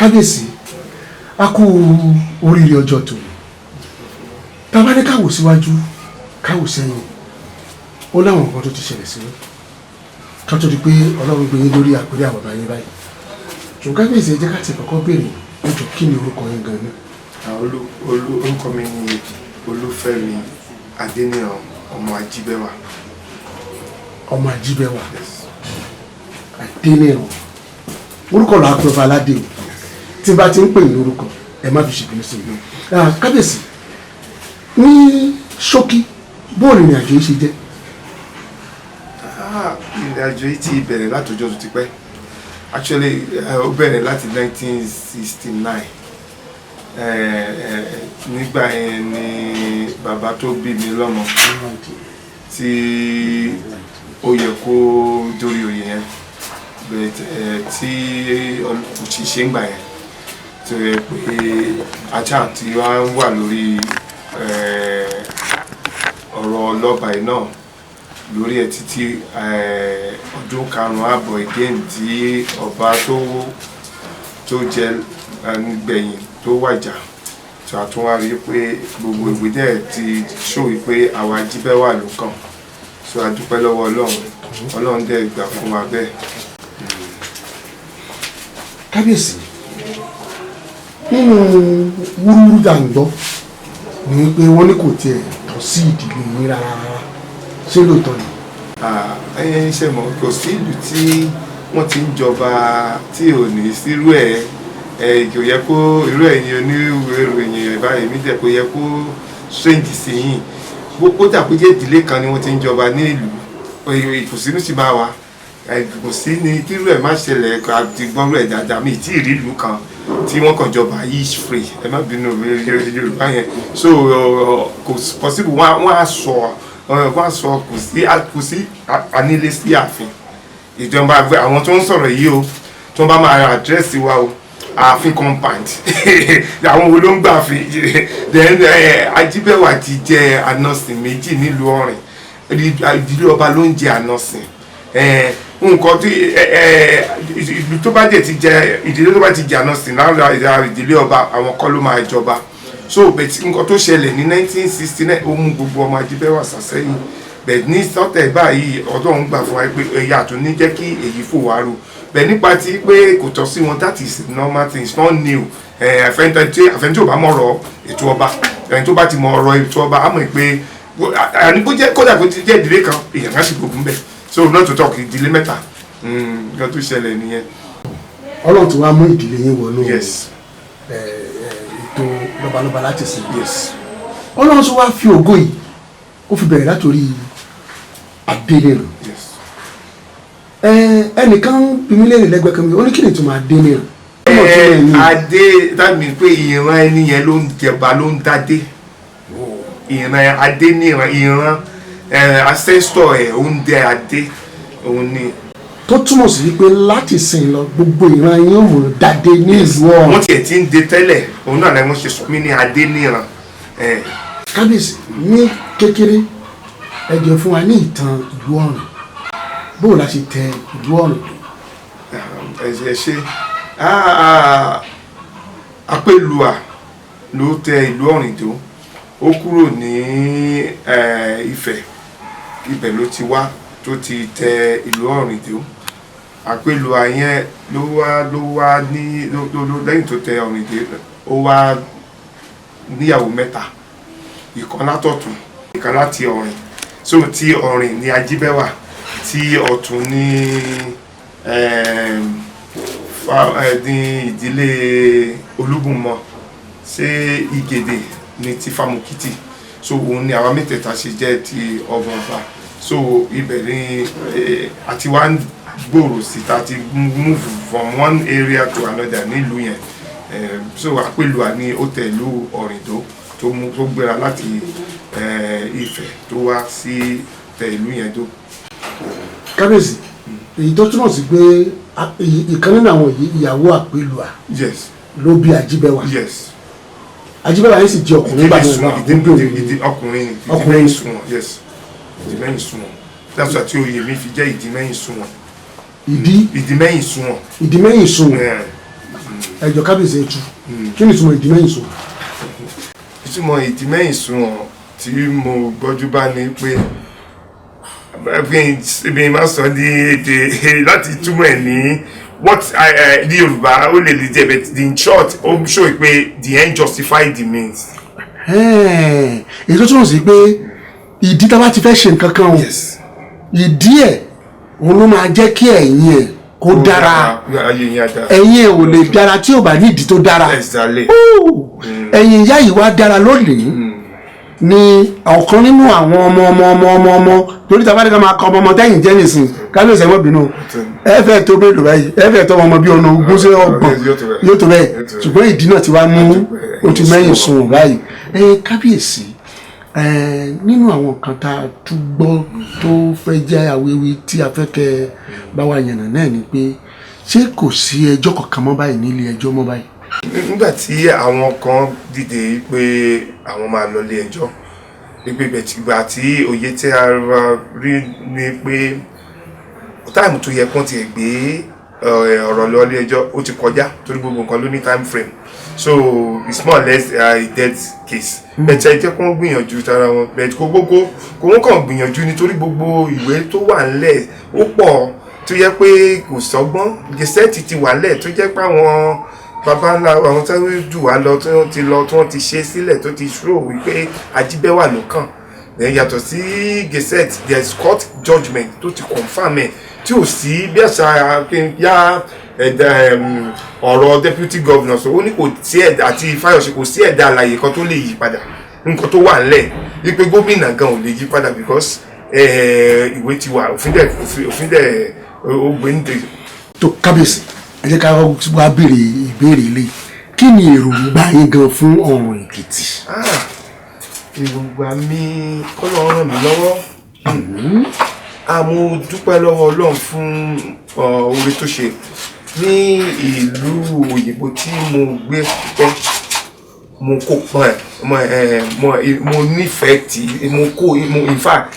kábíyèsí a kú oríire ọjọ́ tó tá bá ní káwò síwájú káwò sẹ́yìn ó láwọn nǹkan tó ti ṣẹlẹ̀ sí ká tó di pé ọlọ́run gbé yín lórí àpèrè àwọn bàbá yín báyìí ṣùgbọ́n kábíyèsí ẹ jẹ́ ká ti kọ́kọ́ béèrè ẹjọ́ kí ni orúkọ yín gan-an. orúkọ mi ni Olúfẹ́mi Adéníran ọmọ Ajíbẹ́wà. ọmọ Ajíbẹ́wà Adéníran orúkọ làá pẹ́ fún aládé o tí n bá ti ń pè ní orúkọ ẹ má fi ṣèbínú sí mi. kábíyèsí ní ṣókí bóòlù ìrìn àjò yìí ṣe jẹ́. ìrìn àjò yìí ti bẹ̀rẹ̀ látọjọ́ tó ti pẹ́ actually ó bẹ̀rẹ̀ láti 1969 nígbà yẹn ni bàbá tó bí mi lọ́mọ tí ó yẹ kó dórí oyè yẹn tí òṣìṣẹ́ ń gbà yẹn tó yẹ pé ajá tí wọ́n wà lórí ọ̀rọ̀ ọlọ́ba yìí náà lórí ẹ̀ títí ọdún karùn-ún àbọ̀ again tí ọba tó jẹ gbẹ̀yìn tó wàjà tó àtúnwá rí pé gbogbo ìwé dẹ̀ ti ṣó wípé àwa Ajíbẹ́wà ló kàn so a dúpẹ́ lọ́wọ́ Ọlọ́run dẹ̀ gbà fún wa bẹ́ẹ̀. kábíyèsí nínú wúrúwúrú dà ń gbọ́ ni wípé wọ́n ní kò tiẹ̀ tọ́ sí ìdílé yín rárá ṣé lóòótọ́ ni. ẹyẹ ṣe mọ̀ kò sí ìlú tí wọ́n ti ń jọba tí ò ní sírú ẹ̀ kò yẹ kó irú ẹ̀yin onírúurú ìròyìn báyìí mi dẹ̀ kò yẹ kó strange sí yìn gbogbo dàpọ̀ jẹ́ ìdílé kan ni wọ́n ti ń jọba ní ìlú ìkùnsínú sì máa wà kò sí ní kírú ẹ̀ má ṣẹlẹ̀ àti gbọ́rú ẹ̀ dáadáa mi tí ìrí ìlú kan tí wọ́n kàn jọba yìí free ẹ má bínú Yorùbá yẹn so kò possible wọ́n á sọ kò sí anílé sí ààfin ìjọba àwọn tó ń sọ̀rọ̀ yìí o tó bá máa àdírẹ́sì wa o ààfin compound àwọn wo ló ń gbà fi then Ajíbẹ́wà ti jẹ ànọsìn méjì nílùú Ọ̀rìn ìdílé ọba ló ń jẹ ànọsìn nǹkan tí ìlú tó bá jẹ ti jẹ ìdílé tó bá ti jẹ ànọsìn lára ìdílé ọba àwọn kọ́ ló máa jọba so bẹ̀tí nǹkan tó ṣẹlẹ̀ ní 1969 ó mú gbogbo ọmọ Ajíbẹ́wà sàsẹ́yìn bẹ̀ẹ̀ ní sọ́tẹ̀ báyìí Ọlọ́run gbà fún wa pé ẹ̀yà tó ní jẹ́ kí èyí fò wá ro bẹ́ẹ̀ nípa ti pé kò tọ́ sí wọn that is normal things not new àfẹ́ntí ò bá mọ̀ ọ̀rọ̀ ètò ọba ẹni tó bá ti mọ̀ ọ̀rọ̀ ètò ọba á mọ̀ pé àníkó jẹ́ kódà kó ti jẹ́ ìdílé kan èèyàn á sì gbogbo ń bẹ̀ so not to talk ìdílé mẹ́ta nǹkan tó ṣẹlẹ̀ nìyẹn. Ọlọ́run ti wá mú ìdílé yín wọnú yes ètò lọ́balọ́ba láti sìn. yes Ọlọ́run tó wá fi ògo yìí ó fi bẹ̀rẹ̀ látòrí Adéníran. yes ẹnìkan bí mi léèrè lẹ́gbẹ̀ẹ́ kan mi ó ní kí ni ìtumọ̀ Adéníran. adé that means pé ìran ẹni yẹn ló ń jẹba ló ń dádé ìran Adéníran ìran ancestor ẹ̀ ó ń dẹ adé òun ni. tó túmọ̀ sí wípé láti sìn lọ gbogbo ìran yín ò mọ̀ dádé ní ìlú Ọ̀rìn. wọ́n tiẹ̀ ti ń de tẹ́lẹ̀ òun náà lẹ́wọ́n ṣe sọ mí ní Adéníran. kábíyèsí ní kékeré ẹ jẹ́ fún wa ní ìtàn ìlú Ọ̀rìn bóò la ṣe tẹ ìlú Ọ̀rìn tó. ẹ ṣe Apélùà ló tẹ ìlú Ọ̀rìn tó ó kúrò ní Ifẹ̀ ibẹ̀ ló ti wá tó ti tẹ ìlú Ọ̀rìn tó Apélùà yẹn ló wá ní lẹ́yìn tó tẹ Ọ̀rìn tó ó wá níyàwó mẹ́ta ìkan látọ̀tún ìkan láti Ọ̀rìn so ti Ọ̀rìn ní Ajíbẹ́wà tí ọ̀tún ní ìdílé Olúbùnmọ̀ ṣé Ìgèdè ní ti Fámukítì so òun ni àwa mẹ́tẹ̀ẹ̀ta ṣe jẹ́ ti Ọ̀bọ̀nba so ibẹ̀ ni àti wá ń gbòòrò sí ta ti move from one area to another nílùú yẹn so Apélùà ní ó tẹ ìlú Ọ̀rìn tó gbéra láti Ifẹ̀ tó wá sí tẹ ìlú yẹn tó. kábíyèsí èyí tó túmọ̀ sí pé ìkan nínú àwọn ìyàwó Apélùà yes ló bí Ajíbẹ́wà. yes Ajíbẹ́wà yẹn sì jẹ́ ọkùnrin bá ọkùnrin ìdímẹ́yìn sunwọ̀n yes ìdímẹ́yìn sunwọ̀n that's why tí oyè mi fi jẹ́ ìdímẹ́yìn sunwọ̀n ìdímẹ́yìn sunwọ̀n. ìdímẹ́yìn sunwọ̀n. ẹjọ́ kábíyèsí ẹ̀tù kí ni ìtumọ̀ ìdí mẹ́yìn sùn. ìtumọ̀ ìdí mẹ́yìn sùn tí mo gbọ́jú bá ní pé ibi máa sọ ní èdè láti túmọ̀ ẹ̀ ní what ní Yorùbá ó lè jẹ́ but in short ó show pé the end justify the means. èyí tó túmọ̀ sí pé ìdí tá a bá ti fẹ́ ṣe nǹkan kan o ìdí ẹ̀ òun ló máa jẹ́ kí ẹ̀yìn ẹ̀ kó dára ẹ̀yìn ẹ̀ ò lè dára tí ò bá ní ìdí tó dára ẹ̀yìn ìyá yìí wá dára lónìí ni ọ̀kan nínú àwọn ọmọ torí tá a bá ní ká máa kọ ọmọ tẹ́yìn jẹ́ nìsín kábíyèsí ẹ̀wọ̀n bínú ẹ fẹ́ tó bẹ́ẹ̀ lò báyìí ẹ fẹ́ tó ọmọ bíi ọ̀nà ogún sí ọgbọ̀n yóò tó bẹ́ẹ̀ ṣùgbọ́n ìdí náà ti wá mú o ti mẹ́yìn sùn báyìí kábíyèsí nínú àwọn kan tá a tún gbọ́ tó fẹ́ jẹ́ awéwí tí a fẹ́ kẹ́ bá wa yànnà náà ni pé ṣé kò sí ẹjọ́ kankan mọ́ báyìí nílé ẹjọ́ mọ́ báyìí. nígbà tí àwọn kan dìde pé àwọn máa lọ ilé ẹjọ́ pé bẹ̀tìgbà tí òye tí a rí ni pé táìmù tó yẹ kán ti gbé ọ̀rọ̀ lọ ilé ẹjọ́ ó ti kọjá torí gbogbo nǹkan ló ní time frame so it's more or less a dead case bẹ̀tẹ̀ jẹ́ kó gbìyànjú tara wọn bẹ̀tẹ̀ kó gbogbo kó wọ́n kàn gbìyànjú nítorí gbogbo ìwé tó wà ńlẹ̀ ó pọ̀ tó yẹ pé kò sọ́gbọ́n gẹ̀sẹ́ẹ̀tì ti wà ńlẹ̀ tó jẹ́ pé àwọn bàbá ńlá àwọn tó jù wá lọ tí wọ́n ti ṣe sílẹ̀ tó ti ṣúrò wípé ajíbẹ́wà ló kàn yàtọ̀ sí gazette there is court judgement tó ti confam ẹ̀ tí ò sí bí àṣà yá ọ̀rọ̀ deputy governor so ó ní kò sí ẹ̀dá àti Fáyọ̀ṣe kò sí ẹ̀dá àlàyé kan tó lè yí padà nǹkan tó wà ńlẹ̀ wípé gómìnà gan ò lè yí padà because ìwé ti wà òfin dẹ̀ ó gbé nídìí. tó kábíyèsí ẹ jẹ́ ká wá béèrè ìbéèrè ilé kí ni èròǹgbà yín gan fún Ọ̀run Èkìtì. èròǹgbà mi kọ́lọ́ ràn mí lọ́wọ́ mo dúpẹ́ lọ́wọ́ Ọlọ́run fún oore tó ṣe ní ìlú òyìnbó tí mo gbé pẹ́ mo kópa mo nífẹ̀ẹ́ tí mo kó in fact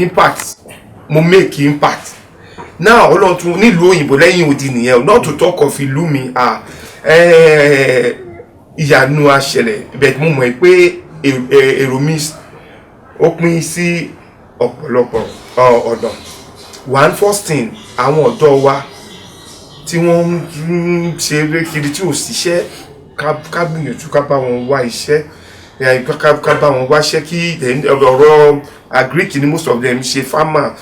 impact mo make impact now Ọlọ́run tún nílùú òyìnbó lẹ́yìn odi nìyẹn not to talk of ìlú mi ìyanu àṣẹlẹ̀ bẹ́ẹ̀ mo mọ̀ pé èrò mi ó pín sí ọ̀pọ̀lọpọ̀ ọ̀dọ̀ one first thing àwọn ọ̀dọ́ wa tí wọ́n ń ṣeré kiri tí ò síṣẹ́ ká gbìyànjú ká bá wọn wá iṣẹ́ ká bá wọn wáṣẹ́ kí ọ̀rọ̀ agric ni most of them ṣe farmer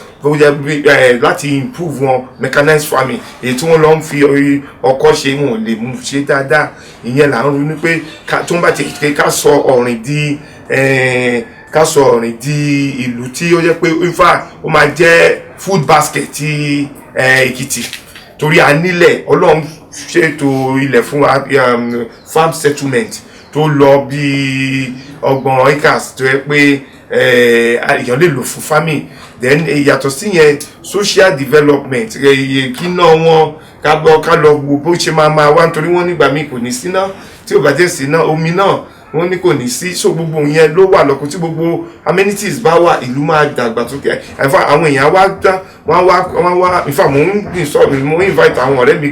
láti improve wọn mechanized farming èyí tí wọ́n lọ ń fi ọkọ́ ṣe wọn lè mú ṣe dáadáa ìyẹn là ń ronú pé tó ń bá ti pé ká sọ Ọ̀rìn di ìlú tí ó jẹ́ pé ifá ó máa jẹ́ food basket ti Èkìtì torí a nílẹ̀ Ọlọ́run ṣètò ilẹ̀ fún wa farm settlement tó lọ bí 30 acres tó yẹ pé èèyàn lè lò fún farming then yàtọ̀ sí yẹn social development kí náà wọn ká lọ wo bó ṣe máa wá nítorí wọ́n nígbà míì kò ní síná tí ò bá jẹ́ síná omi náà wọ́n ní kò ní sí so gbogbo yẹn ló wà lọ́kùn tí gbogbo amenities bá wà ìlú máa dàgbà sókè ẹ̀fà àwọn èèyàn wọ́n wá ìfà mò ń invite àwọn ọ̀rẹ́ mi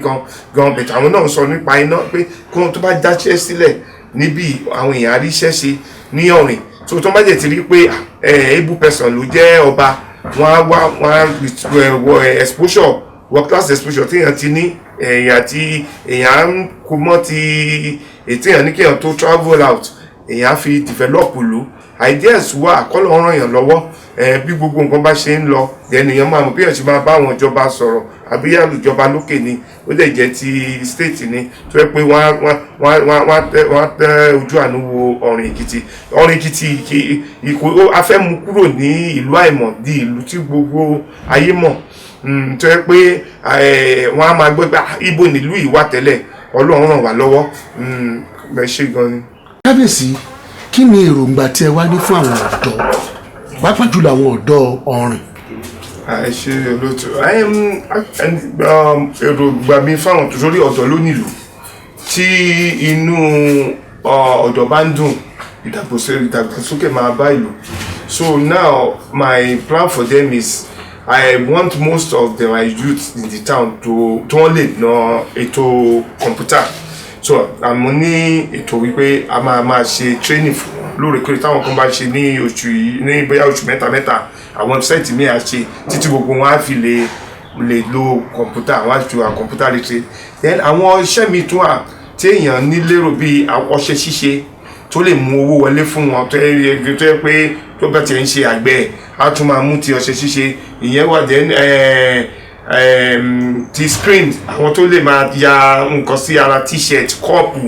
gan bẹ̀tẹ̀ àwọn náà ń sọ nípa iná pé kí wọ́n tó bá dáṣẹ́ sílẹ̀ níbi àwọn èèyàn aríṣẹ́ ṣe ní Ọ̀rìn so tó bá jẹ́ ti rí pé able person ló jẹ́ ọba wọ́n exposure work class exposure tí èèyàn ti ní àti èèyàn kò mọ́ ti ètí èèyàn ní kí èèyàn tó travel out èèyàn fi develop ìlú ideas wà kọ́lọ̀ ràn yàn lọ́wọ́ bí gbogbo nǹkan bá ṣe ń lọ ènìyàn máa mọ̀ bí èèyàn ṣe máa bá àwọn ìjọba sọ̀rọ̀ àbí ìjọba lókè ni ó dẹ̀ jẹ́ ti state ni tó yẹ pé wọ́n tẹ́ ojú àánú wo Ọ̀rìn Èkìtì a fẹ́ mú kúrò ní ìlú àìmọ̀ di ìlú tí gbogbo ayé mọ̀ tó yẹ pé wọ́n á máa gbé pé ibo nílùú yìí wà tẹ́lẹ̀ Ọlọ́run ràn wá lọ́wọ́ ẹ ṣé gan ni. kábíyèsí kí ni èròǹgbà tí ẹ wá ní fún àwọn ọ̀dọ́ pàápàá jùlọ àwọn ọ̀dọ́ Ọ̀rìn. ẹ ṣé olóòtú èròǹgbà mi fáwọn tó sórí ọ̀dọ́ ló nílùú tí inú ọ̀dọ́ bá ń dùn ìdàgbàsókè máa bá ìlú so now my plan for them is I want most of them youths in the town to wọ́n lè ná ètò kọ̀ǹpútà. So àmọ́ ní ètò wípé a máa ṣe training fún wọn lóòrèkóòrè táwọn kan bá ṣe ní oṣù yìí ní bóyá oṣù mẹ́ta àwọn website mi à ṣe títí gbogbo wọn á fi lè lo kọ̀ǹpútà wọn á fi wà kọ̀ǹpútà literate. Then àwọn iṣẹ́ mi tún wà tí èèyàn ní lérò bíi ọṣẹ ṣíṣe tó lè mú owó wọlé fún wọn tó yẹ pé tó bá ti ń ṣe àgbẹ̀ á tún máa mú ti ọṣẹ ṣíṣe ìyẹn wà jẹ́ ti screen àwọn tó lè máa ya nǹkan sí ara t-shirt kọ́ọ̀pù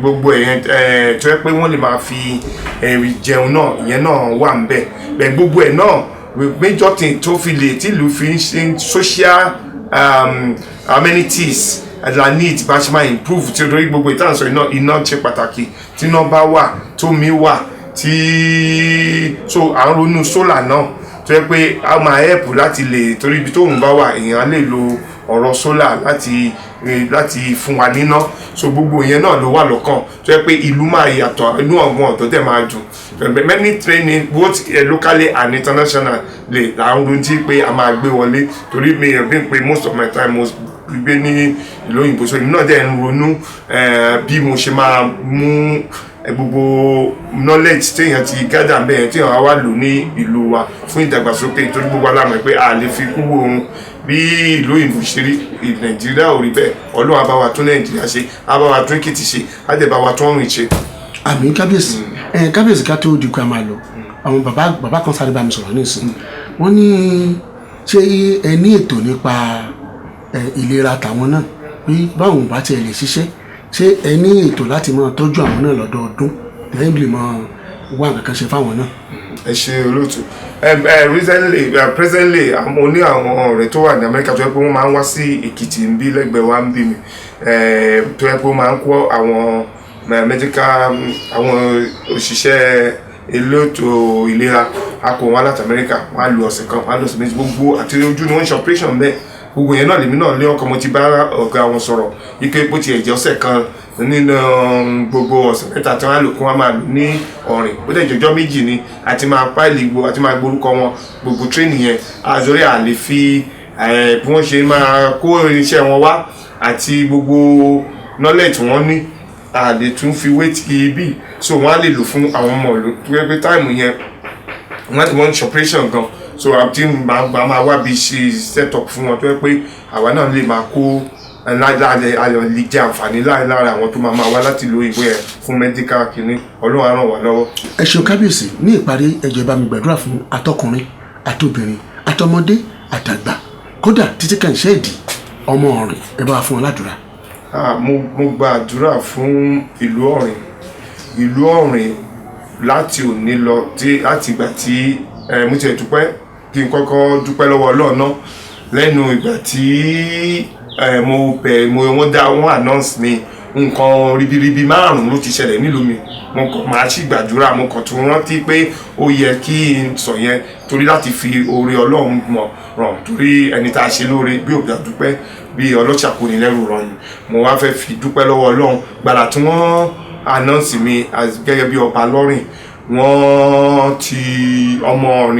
gbogbo ẹ̀yẹn tó yẹ pé wọ́n lè máa fi jẹun náà ìyẹn náà wà ń bẹ̀ gbogbo ẹ̀ náà major thing tó fi lè tí ìlú fi ń ṣe social amenities la need bá ṣe máa improve tí o torí gbogbo ìtànsọ iná ṣe pàtàkì tí iná bá wà tómi wà tí so à ń ronú solar náà tó yẹ pé a máa help láti lè torí ibi tóun bá wà èèyàn lè lo ọ̀rọ̀ solar láti fún wa níná so gbogbo ìyẹn náà ló wà lọ́kàn tó yẹ pé ìlú máa yàtọ̀ inú ọgbọ́n ọ̀tọ̀ dẹ̀ máa dùn many training both locally and international lè là ń ronú pé a máa gbé wọlé torí mi ò bí pé most of my time mo gbé ní ìlú òyìnbó so èmi náà dẹ̀ ń ronú bí mo ṣe máa mú gbogbo knowledge téèyàn ti gádà bẹ́ẹ̀ téèyàn á wá lò ní ìlú wa fún ìdàgbàsókè torí gbogbo alámọ̀ pé a lè fi kúrò ohun bí ìlú òyìnbó ṣe rí nàìjíríà ò rí bẹ́ẹ̀ ọlọ́run á bá wa tún nàìjíríà ṣe á bá wa tún èkìtì ṣe á dẹ̀ bá wa tún ọ̀rìn ṣe. àmì kábíyèsí kábíyèsí ká tó di kó a máa lọ àwọn bàbá kan sáré bá mi sọ̀rọ̀ nísìnyí wọ́n ní ṣé ẹ ní ètò nípa ìlera tàwọn náà bí báwọn bá tiẹ̀ lè ṣiṣẹ́ ṣé ẹ ní ètò láti máa tọ́jú àwọn náà lọ́dọọdún lẹ́yìn lè máa wá nǹkan kan ṣe fáwọn náà. ẹ ṣe olóòtú presently mo ní àwọn ọ̀rẹ́ tó wà ní Amẹ́ríkà tó yẹ pé wọ́n máa ń wá sí Èkìtì ń bí lẹ́gbẹ̀ẹ́ wa ń bí mi tó yẹ pé wọ́n máa ń kó àwọn medical àwọn òṣìṣẹ́ elétò ìlera a kó wọn láti Amẹ́ríkà wọ́n á lo ọ̀sẹ̀ kan wọ́n á lọ sí méjì gbogbo àti ojú ni wọ́n ń ṣe operation bẹ́ẹ̀ gbogbo yẹn náà lèmi náà lé ọkọ mo ti bá ọ̀gá wọn sọ̀rọ̀ ike bó ti ẹ̀jẹ̀ ọ̀sẹ̀ kan nínú gbogbo ọ̀sẹ̀ mẹ́ta tí wọ́n á lò kí wọ́n máa lò ní ọ̀rìn bó dẹ̀ jọjọ́ méjì ni àti máa páìlì gbogbo àti máa gborúkọ wọn gbogbo training yẹn àzọrí àlè fi bí wọ́n ṣe máa kó irinṣẹ́ wọn wá àti gbogbo knowledge wọn ní àlè tún fi wéètì bí so wọ́n á lè lò fún àwọn ọmọ ìlú tó yẹ pé táìmù yẹn wọ́n ṣe operation gan so àti máa wá bí ṣe set up fún wọn tó yẹ pé àwa náà lè máa kó lè jẹ àǹfààní lára àwọn tó máa wá láti lo ìwé ẹ̀ fún medical kìíní ọlọ́run á ràn wá lọ́wọ́. ẹ ṣeun kábíyèsí ní ìparí ẹ jọ̀ọ́ bá mi gbàdúrà fún atọkùnrin àtobìnrin àtọmọdé àtàgbà kódà títí kan ṣe ìdí ọmọ ọ̀rìn ẹ bá fún wọn ládùúrà. mo gbàdúrà fún ìlú ọ̀rìn láti òní lọ láti ìgbà tí mo ti dúpẹ́ kí n kọ́kọ́ dúpẹ́ lọ́wọ́ Ọlọ́run náà lẹ́nu ìgbà tí wọ́n announce mi nǹkan ribiribi 5 ló ti ṣẹlẹ̀ nílùú mi mo kàn máa ṣì gbàdúrà mo kàn tún rántí pé ó yẹ kí n sọ yẹn torí láti fi oore Ọlọ́run mọ̀ ràn torí ẹni tá a ṣe lóore bí òbí àdúpẹ́ bí ọlọ́ṣà kò ní lẹ́rù ràn yìí mo wá fẹ́ fi dúpẹ́ lọ́wọ́ Ọlọ́run gbàdà tí wọ́n announce mi gẹ́gẹ́ bí ọba lọ́rìn wọ́n ti ọmọ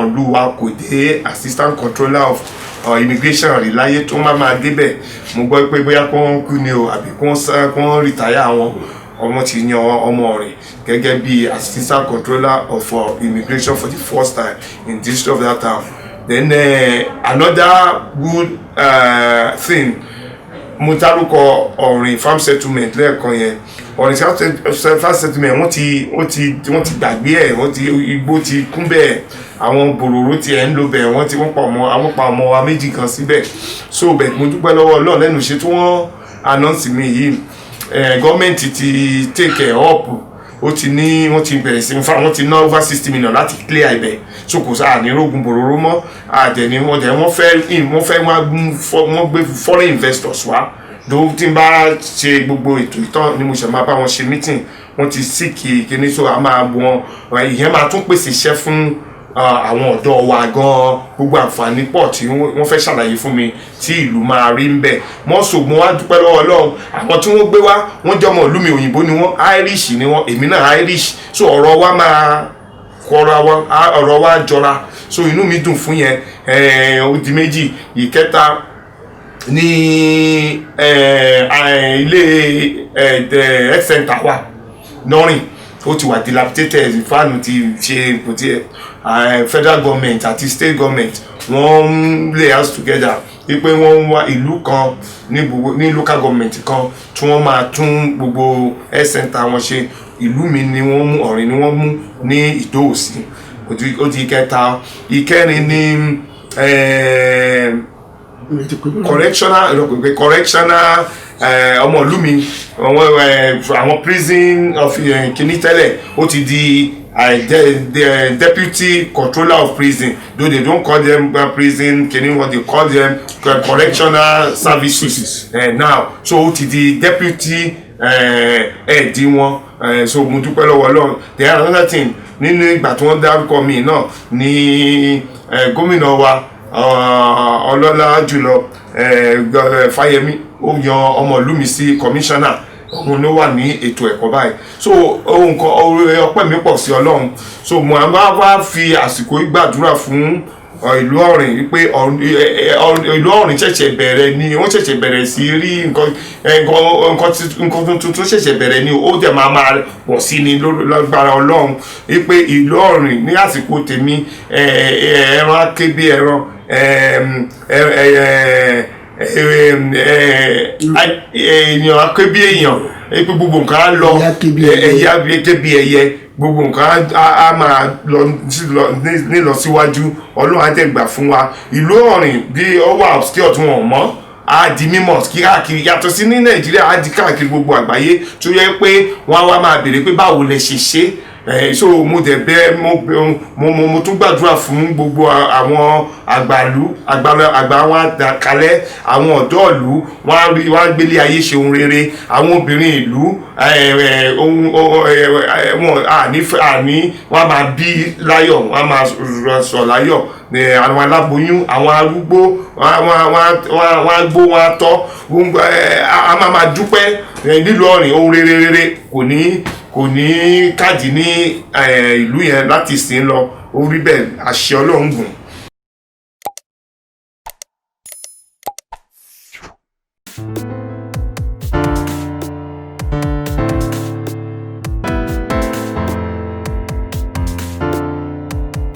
ìlú wa kò dé assistant controller of immigration rí láyé tó máa débẹ̀ mo gbọ́ pé bóyá kó ń kú ni o àbí kó ń retire àwọn ọmọ ti yan ọmọ rẹ̀ gẹ́gẹ́ bí assistant controller of immigration for the first time in the history of that town. Then another good thing mo dárúkọ ọ̀rìn farm settlement lẹ́ẹ̀kan yẹn ọ̀rìn farm settlement wọ́n ti gbàgbé ẹ̀ igbó ti kún bẹ́ẹ̀ àwọn bòròró ti ẹ̀ ń lò bẹ́ẹ̀ wọ́n pa ọmọ wa méjì kan síbẹ̀ so bẹ́ẹ̀ mo dúpẹ́ lọ́wọ́ Ọlọ́run lẹ́nu iṣẹ́ tí wọ́n announce mi yìí gọ́ọ̀mẹ̀ntì ti take up wọ́n ti bẹ̀rẹ̀ sí wọ́n ti ná over 60 million láti clear ibẹ̀ so kò sáà ní rogun bòròró mọ́ àdẹ̀ni wọ́n gbé foreign investors wá ló tí n bá ṣe gbogbo ètò ìtàn ni mo ṣe máa bá wọn ṣe meeting wọ́n ti síkì kíní so a máa wọn ìyẹn máa tún pèsè iṣẹ́ fún àwọn ọ̀dọ́ wa gan gbogbo àǹfààní pọ̀ tí wọ́n fẹ́ ṣàlàyé fún mi tí ìlú máa rí ń bẹ̀ mọ́sọ̀ mo wá dúpẹ́ lọ́wọ́ Ọlọ́run àwọn tí wọ́n gbé wá wọ́n jọmọ ìlú mi òyìnbó ni wọ́n Irish ni wọ́n èmi náà Irish so ọ̀rọ̀ wa máa ọ̀rọ̀ wa jọra so inú mi dùn fún yẹn ó di méjì. Ìkẹta ní ilé health center wa nọ́rìn ó ti wà dilapidated fáànù ti ṣe kò tí federal government àti state government wọ́n lay house together wípé wọ́n ń wá ìlú kan ní local government kan tí wọ́n máa tún gbogbo health center wọn ṣe. Ìlú mi ni wọ́n mú Ọ̀rìn ni wọ́n mú ní Ìdó-Òsì ó di ìkẹta. Ìkẹrin ní correctional ọmọ ìlú mi àwọn prison of kìíní tẹ́lẹ̀ ó ti di the deputy controller of prison, though they don't call them prison kìíní what they call them correctional services now so ó ti di deputy head wọn so mo dúpẹ́ lọ́wọ́ Ọlọ́run. There are another thing nínú ìgbà tí wọ́n dárúkọ mi náà ní gómìnà wa ọlọ́lá jùlọ Fáyẹmí ó yan ọmọ ìlú mi sí commissioner òun ló wà ní ètò ẹ̀kọ́ báyìí so ohun kan ọpẹ́ mi pọ̀ sí Ọlọ́run so mo máa wá fi àsìkò gbàdúrà fún ìlú Ọ̀rìn wípé ìlú Ọ̀rìn ṣẹ̀ṣẹ̀ bẹ̀rẹ̀ ni wọ́n ṣẹ̀ṣẹ̀ bẹ̀rẹ̀ sí rí nǹkan tuntun ṣẹ̀ṣẹ̀ bẹ̀rẹ̀ ni ó dẹ̀ máa pọ̀ sí ni lágbára Ọlọ́run wípé ìlú Ọ̀rìn ní àsìkò tèmi ẹran akébí ẹran èèyàn akébí èèyàn pé gbogbo nǹkan á lọ ẹyẹ akébí ẹyẹ gbogbo nǹkan á máa lọ nílọsíwájú Ọlọ́run á dẹ̀ gbà fún wa. Ìlú Ọ̀rìn bí ó wà obscure tí wọ́n mọ̀ á di mímọ̀ káàkiri yàtọ̀ sí ní Nàìjíríà á di káàkiri gbogbo àgbáyé tó yẹ pé wọ́n á wá máa béèrè pé báwo lẹ ṣe ṣe so mo dẹ̀ bẹ̀ mo tún gbàdúrà fún gbogbo àwọn àgbà wọn àdàkalẹ̀ àwọn ọ̀dọ́ ìlú wọn á gbélé ayé ṣe ohun rere. Àwọn obìnrin ìlú wọn á máa bí láyọ̀ wọn á máa sọ láyọ̀ àwọn aláboyún àwọn arúgbó wọn á gbó wọn á tọ́ a máa dúpẹ́ nílùú Ọ̀rìn ohun rere kò ní káàdì ní ìlú yẹn láti sìn lọ orí bẹ́ẹ̀ àṣẹ Ọlọ́run gùn.